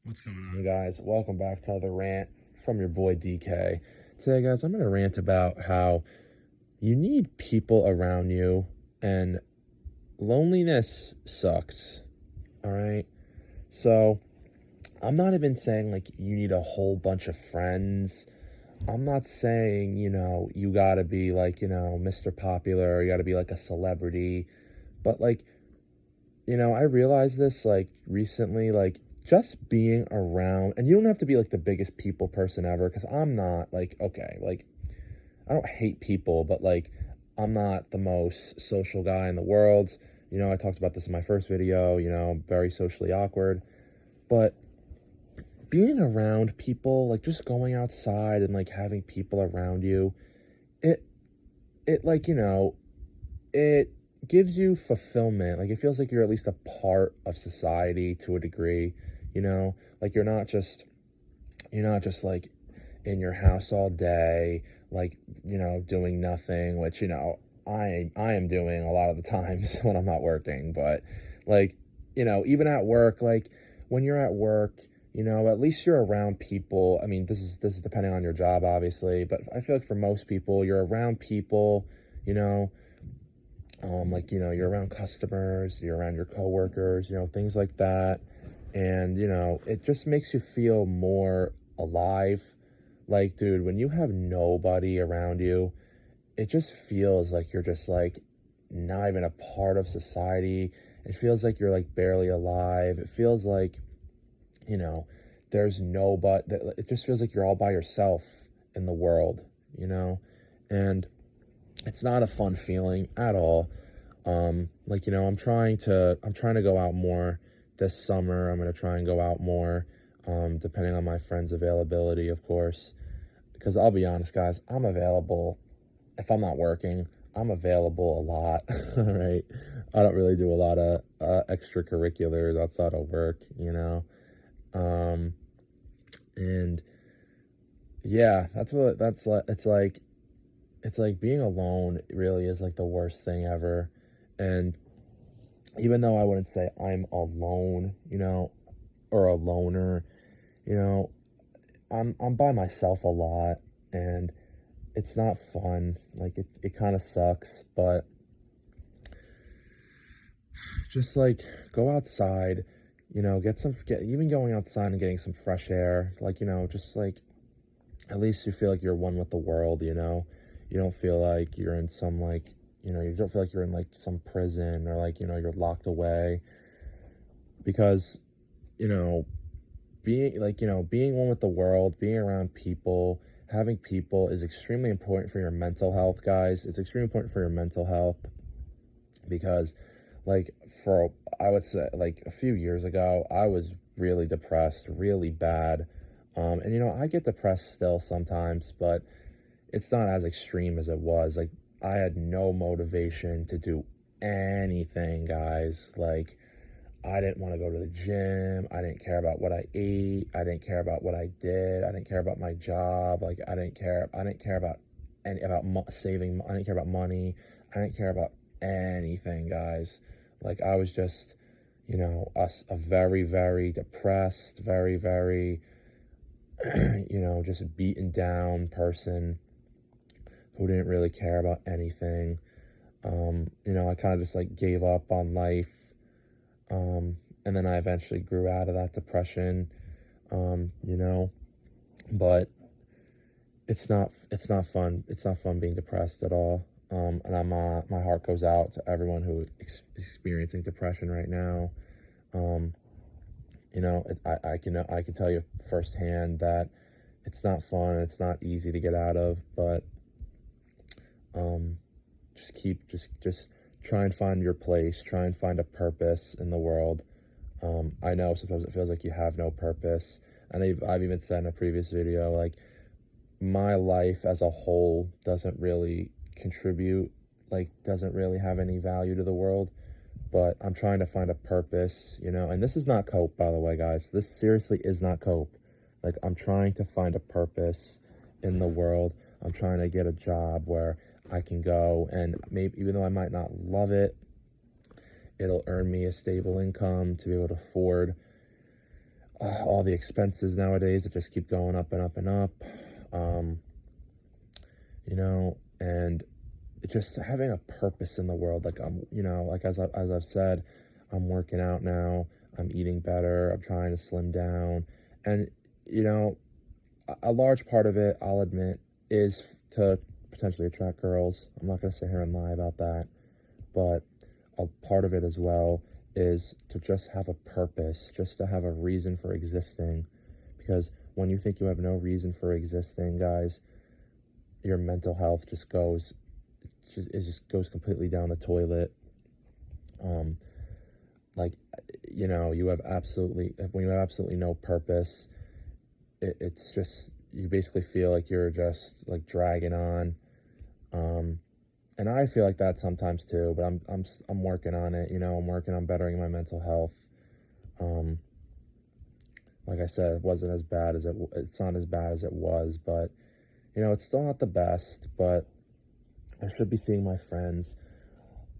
What's going on, guys? Welcome back to another rant from your boy DK. Today, guys, I'm going to rant about how you need people around you and loneliness sucks. All right. So, I'm not even saying like you need a whole bunch of friends. I'm not saying, you got to be like, Mr. Popular, or you got to be like a celebrity. But like, I realized this like recently, like just being around, and you don't have to be like the biggest people person ever, because I'm not like, okay, like I don't hate people, but like I'm not the most social guy in the world. I talked about this in my first video, very socially awkward, but being around people, like just going outside and like having people around you, it, it like, it gives you fulfillment. Like it feels like you're at least a part of society to a degree, like you're not just like in your house all day, like, doing nothing, which, I am doing a lot of the times when I'm not working. But like, even at work, like when you're at work, at least you're around people. I mean, this is depending on your job, obviously, but I feel like for most people, you're around people, you know, like, you're around customers, you're around your coworkers, things like that. And, it just makes you feel more alive. Like, dude, when you have nobody around you, it just feels like you're just like not even a part of society. It feels like you're like barely alive. It feels like, you know, there's no, but it just feels like you're all by yourself in the world, and it's not a fun feeling at all. Like, I'm trying to go out more this summer. I'm going to try and go out more, depending on my friends' availability, of course, because I'll be honest, guys, I'm available. If I'm not working, I'm available a lot. All right. I don't really do a lot of extracurriculars outside of work, um, and yeah, it's like being alone really is like the worst thing ever. And even though I wouldn't say I'm alone, or a loner, you know, I'm by myself a lot, and it's not fun. Like it kind of sucks, but just like go outside, get even going outside and getting some fresh air, like, just like at least you feel like you're one with the world, you don't feel like you're in some like, you don't feel like you're in like some prison, or like, you're locked away. Because, you know, being one with the world, being around people, having people is extremely important for your mental health, guys. It's extremely important for your mental health, because like for I would say like a few years ago, I was really depressed, really bad. And I get depressed still sometimes, but it's not as extreme as it was. Like I had no motivation to do anything, guys. Like I didn't want to go to the gym. I didn't care about what I ate. I didn't care about what I did. I didn't care about my job. Like I didn't care. I didn't care about saving. I didn't care about money. I didn't care about anything, guys. Like I was just, a very, very depressed, very, very, just beaten down person who didn't really care about anything. I kind of just like gave up on life. And then I eventually grew out of that depression. um, you know, but it's not fun. It's not fun being depressed at all. And my heart goes out to everyone who is experiencing depression right now. Um, I can tell you firsthand that it's not fun. It's not easy to get out of, but um, just try and find your place. Try and find a purpose in the world. I know sometimes it feels like you have no purpose, and I've even said in a previous video, like my life as a whole doesn't really contribute, like doesn't really have any value to the world. But I'm trying to find a purpose, and this is not cope, by the way, guys. This seriously is not cope. Like I'm trying to find a purpose in the world. I'm trying to get a job where I can go, and maybe even though I might not love it, it'll earn me a stable income to be able to afford all the expenses nowadays that just keep going up and up and up. Um, and just having a purpose in the world. Like like as I've said, I'm working out now. I'm eating better. I'm trying to slim down, and you know, a large part of it, I'll admit, is to potentially attract girls. I'm not going to sit here and lie about that, but a part of it as well is to just have a purpose, just to have a reason for existing. Because when you think you have no reason for existing, guys, your mental health just goes completely down the toilet. Um, like you have absolutely when you have absolutely no purpose, it's just you basically feel like you're just like dragging on. Um, and I feel like that sometimes too, but I'm working on it. I'm working on bettering my mental health. Um, like I said, it wasn't as bad as it's not as bad as it was, but it's still not the best. But I should be seeing my friends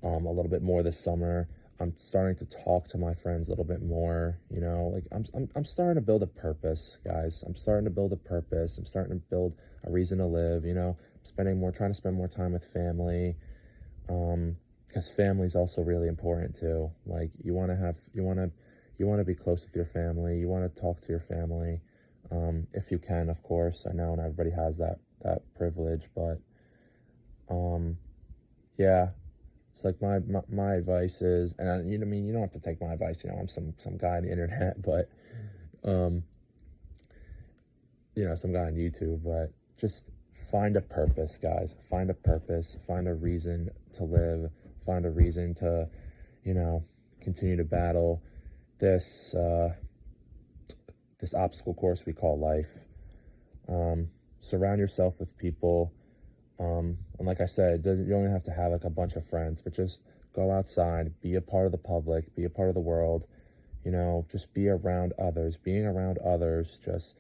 a little bit more this summer. I'm starting to talk to my friends a little bit more. Like I'm starting to build a purpose, guys. I'm starting to build a purpose. I'm starting to build a reason to live. Trying to spend more time with family. Because family is also really important too. Like you want to be close with your family. You want to talk to your family, if you can, of course. I know not everybody has that privilege, but yeah. It's like my advice is, and you don't have to take my advice. I'm some guy on the internet, but um, some guy on YouTube. But just find a purpose, guys. Find a purpose. Find a reason to live. Find a reason to, you know, continue to battle this this obstacle course we call life. Surround yourself with people. And like I said, you don't have to have like a bunch of friends, but just go outside, be a part of the public, be a part of the world, just be around others. Being around others just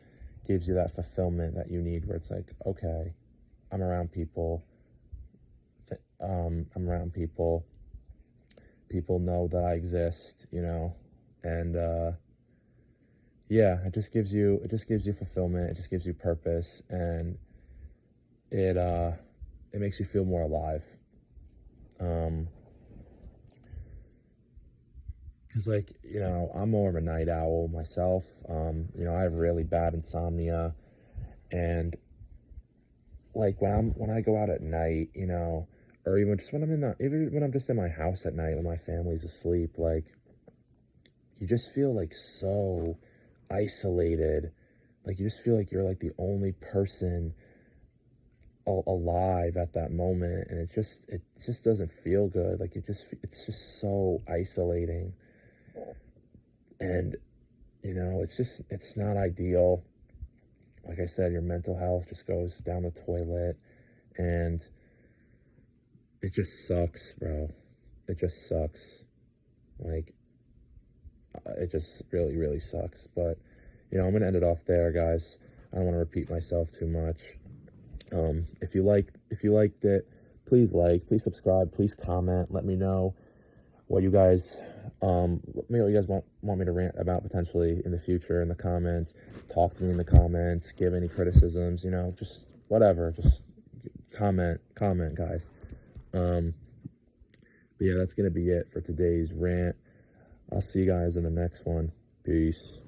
gives you that fulfillment that you need where it's like, okay, I'm around people. I'm around people. People know that I exist, and yeah, it just gives you fulfillment. It just gives you purpose, and it makes you feel more alive. Um, because I'm more of a night owl myself. I have really bad insomnia, and like when I go out at night, or even when I'm just in my house at night when my family's asleep, like you just feel like so isolated. Like you just feel like you're like the only person alive at that moment, and it just doesn't feel good. Like it's just so isolating, and it's not ideal. Like I said, your mental health just goes down the toilet, and it just sucks, bro. It just sucks. Like it just really really sucks. But I'm gonna end it off there, guys. I don't want to repeat myself too much. If you liked it, please subscribe, please comment. Let me know what you guys want me to rant about potentially in the future in the comments. Talk to me in the comments. Give any criticisms. Just whatever. Just comment, guys. Um, but yeah, that's gonna be it for today's rant. I'll see you guys in the next one. Peace.